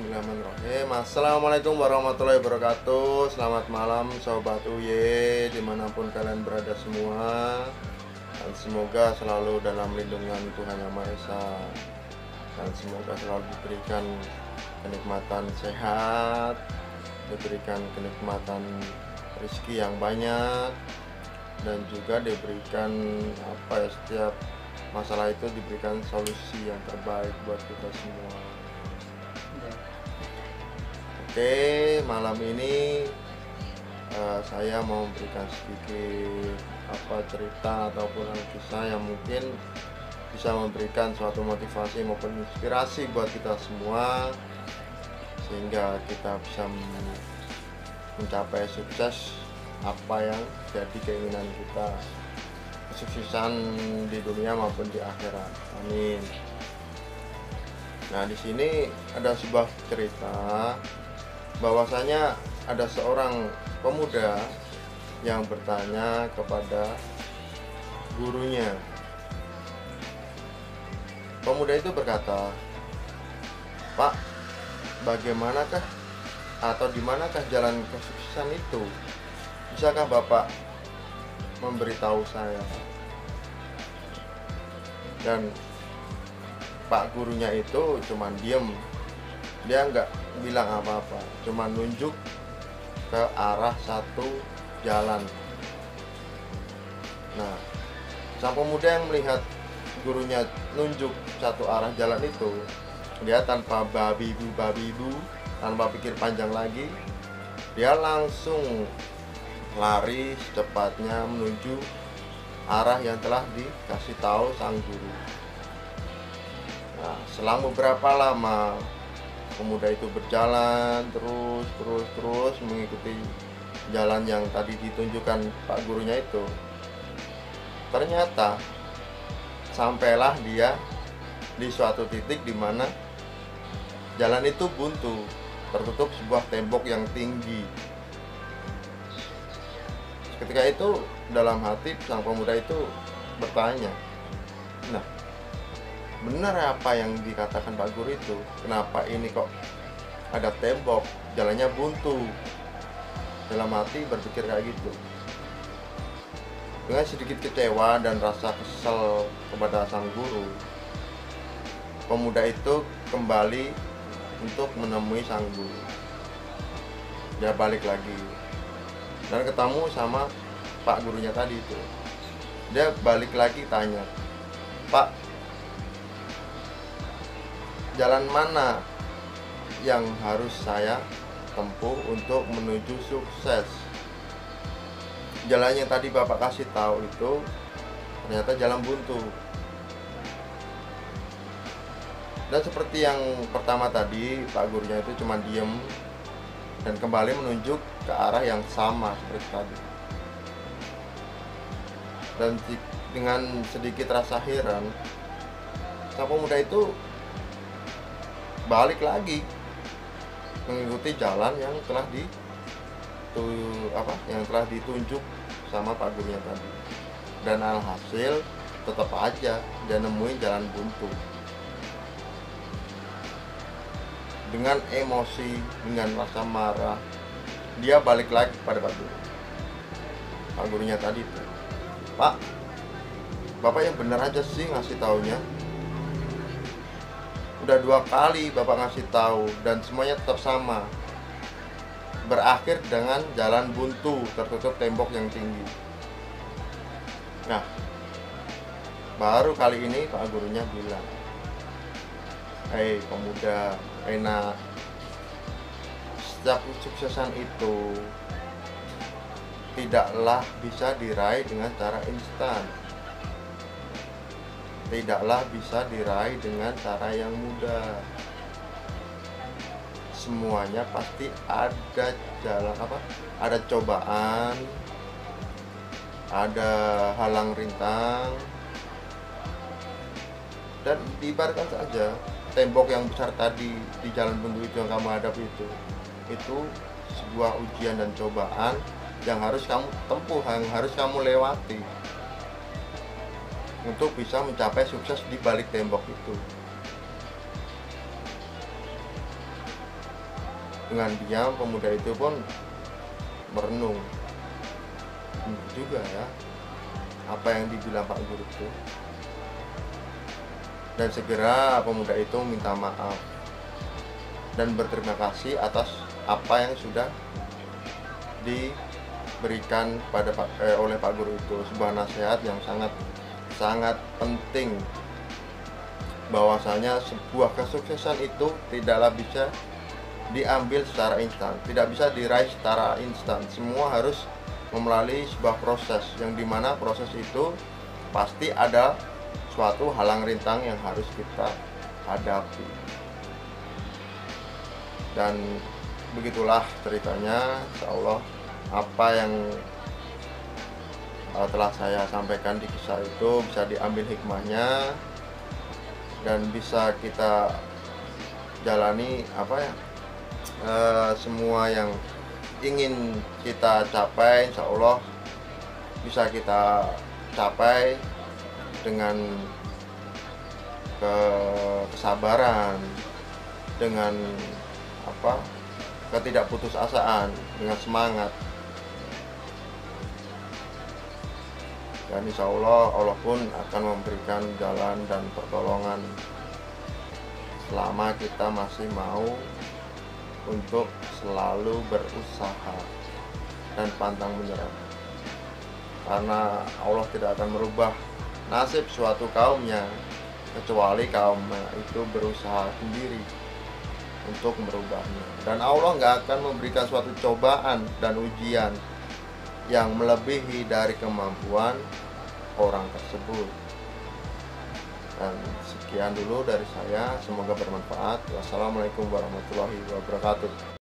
Bismillahirrahmanirrahim. Assalamualaikum warahmatullahi wabarakatuh. Selamat malam Sobat UY dimanapun kalian berada semua. Dan semoga selalu dalam lindungan Tuhan Yang Maha Esa. Dan semoga selalu diberikan kenikmatan sehat, diberikan kenikmatan rezeki yang banyak, dan juga diberikan setiap masalah itu diberikan solusi yang terbaik buat kita semua. Oke, malam ini saya mau memberikan sedikit cerita ataupun kisah yang mungkin bisa memberikan suatu motivasi maupun inspirasi buat kita semua, sehingga kita bisa mencapai sukses apa yang jadi keinginan kita, kesuksesan di dunia maupun di akhirat. Amin. Nah, di sini ada sebuah cerita bahwasanya ada seorang pemuda yang bertanya kepada gurunya. Pemuda itu berkata, "Pak, bagaimanakah atau dimanakah jalan kesuksesan itu? Bisakah Bapak memberitahu saya?" Dan Pak gurunya itu cuman diem, dia nggak bilang apa-apa, cuma nunjuk ke arah satu jalan. Nah, sang pemuda yang melihat gurunya nunjuk satu arah jalan itu, dia tanpa babi-bu, tanpa pikir panjang lagi, dia langsung lari secepatnya menuju arah yang telah dikasih tahu sang guru. Nah, selang beberapa lama pemuda itu berjalan terus mengikuti jalan yang tadi ditunjukkan Pak gurunya itu. Ternyata sampailah dia di suatu titik di mana jalan itu buntu, tertutup sebuah tembok yang tinggi. Ketika itu dalam hati sang pemuda itu bertanya, "Nah, benar apa yang dikatakan Pak Guru itu? Kenapa ini kok ada tembok, jalannya buntu?" Dalam hati berpikir kayak gitu. Dengan sedikit kecewa dan rasa kesal kepada sang guru, pemuda itu kembali untuk menemui sang guru. Dia balik lagi dan ketemu sama Pak gurunya tadi itu. Dia balik lagi tanya, "Pak, jalan mana yang harus saya tempuh untuk menuju sukses? Jalan yang tadi Bapak kasih tahu itu ternyata jalan buntu." Dan seperti yang pertama tadi, Pak gurunya itu cuma diem dan kembali menunjuk ke arah yang sama seperti tadi. Dan dengan sedikit rasa heran, sang pemuda itu balik lagi mengikuti jalan yang telah ditunjuk sama Pak gurunya tadi. Dan alhasil tetap aja dia nemuin jalan buntu. Dengan emosi, dengan rasa marah, dia balik lagi kepada Pak guru. Pak gurunya tadi tuh, "Pak, Bapak yang benar aja sih ngasih taunya. Udah 2 kali Bapak ngasih tahu dan semuanya tetap sama. Berakhir dengan jalan buntu, tertutup tembok yang tinggi." Nah, baru kali ini Pak gurunya bilang, "Hei pemuda, enak. Setiap kesuksesan itu tidaklah bisa diraih dengan cara instan. Tidaklah bisa diraih dengan cara yang mudah. Semuanya pasti ada jalan ada cobaan, ada halang rintang. Dan diibaratkan saja tembok yang besar tadi di jalan buntu itu yang kamu hadapi itu sebuah ujian dan cobaan yang harus kamu tempuh, yang harus kamu lewati untuk bisa mencapai sukses di balik tembok itu." Dengan diam pemuda itu pun merenung, benar juga ya apa yang dibilang Pak Guru itu. Dan segera pemuda itu minta maaf dan berterima kasih atas apa yang sudah diberikan oleh Pak Guru itu. Sebuah nasihat yang sangat penting, bahwasanya sebuah kesuksesan itu tidaklah bisa diambil secara instan, tidak bisa diraih secara instan. Semua harus melalui sebuah proses, yang dimana proses itu pasti ada suatu halang rintang yang harus kita hadapi. Dan begitulah ceritanya. Insya Allah apa yang telah saya sampaikan di kisah itu bisa diambil hikmahnya dan bisa kita jalani semua yang ingin kita capai. Insya Allah bisa kita capai dengan kesabaran, dengan ketidakputusasaan, dengan semangat. Dan insya Allah pun akan memberikan jalan dan pertolongan selama kita masih mau untuk selalu berusaha dan pantang menyerah. Karena Allah tidak akan merubah nasib suatu kaumnya kecuali kaumnya itu berusaha sendiri untuk merubahnya. Dan Allah nggak akan memberikan suatu cobaan dan ujian yang melebihi dari kemampuan orang tersebut. Dan sekian dulu dari saya, semoga bermanfaat. Wassalamualaikum warahmatullahi wabarakatuh.